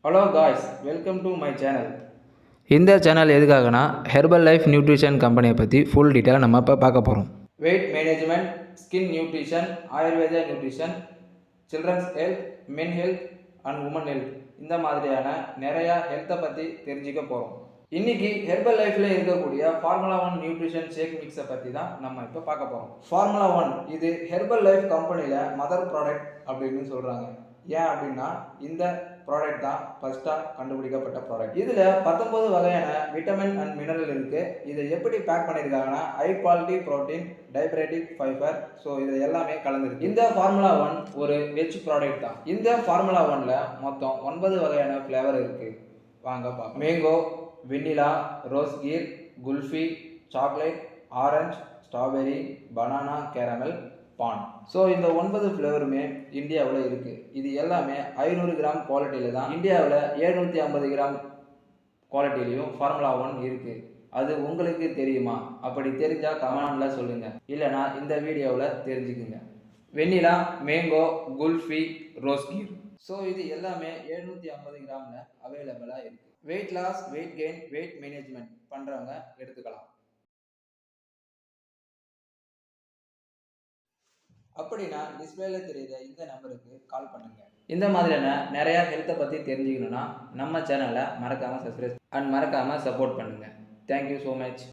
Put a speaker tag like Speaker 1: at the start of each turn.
Speaker 1: Hello guys, welcome to my channel. இந்த channel எதுக்காகனா herbal life nutrition கம்பெனியை பற்றி ஃபுல் டீட்டெயிலாக நம்ம இப்போ பார்க்க போகிறோம். Weight management, skin nutrition, Ayurveda nutrition, children's health, men health and women health, இந்த மாதிரியான நிறையா ஹெல்த்தை பற்றி தெரிஞ்சுக்க போகிறோம். இன்னைக்கு ஹெர்பல் லைஃப்ல இருக்கக்கூடிய ஃபார்முலா 1 நியூட்ரிஷன் ஷேக் மிக்ஸை பற்றி தான் நம்ம இப்போ பார்க்க போகிறோம். ஃபார்முலா 1 இது ஹெர்பல் லைஃப் கம்பெனியில் மதர் ப்ராடக்ட் அப்படின்னு சொல்கிறாங்க. ஏன் அப்படின்னா இந்த ப்ராடக்ட் தான் ஃபர்ஸ்ட்டாக கண்டுபிடிக்கப்பட்ட ப்ராடக்ட். இதில் 19 வகையான விட்டமின் அண்ட் மினரல் இருக்குது. இதை எப்படி பேக் பண்ணியிருக்காங்கன்னா ஹை குவாலிட்டி ப்ரோட்டீன், டைபரேட்டிக் ஃபைபர், ஸோ இது எல்லாமே கலந்துருக்கு. இந்த ஃபார்முலா 1 ஒரு வெஜ் ப்ராடக்ட் தான். இந்த ஃபார்முலா 1ல மொத்தம் 9 வகையான ஃப்ளேவர் இருக்குது. வாங்க பார்க்கலாம். Mango, vanilla, rose kheer, kulfi, chocolate, orange, strawberry, banana, caramel, paan. So இந்த 9 ஃப்ளேவருமே இந்தியாவில் இருக்குது. இது எல்லாமே 500 கிராம் குவாலிட்டியில் தான். இந்தியாவில் 750 கிராம் குவாலிட்டிலையும் ஃபார்முலா 1 இருக்குது. அது உங்களுக்கு தெரியுமா? அப்படி தெரிஞ்சால் கமெண்டில் சொல்லுங்கள், இல்லைனா இந்த வீடியோவில் தெரிஞ்சுக்குங்க. Vanilla, mango, kulfi, rose kheer, so இது எல்லாமே 750 கிராமில் அவைலபிளாக இருக்குது. Weight loss, weight gain, weight management பண்ணுறவங்க எடுத்துக்கலாம். அப்படின்னா டிஸ்பிளேல தெரியுற இந்த நம்பருக்கு கால் பண்ணுங்க. இந்த மாதிரியான நிறைய ஹெல்த்தை பற்றி தெரிஞ்சுக்கணுன்னா நம்ம சேனலை மறக்காமல் சப்ஸ்கிரைப் அண்ட் மறக்காமல் சப்போர்ட் பண்ணுங்கள். Thank you so much.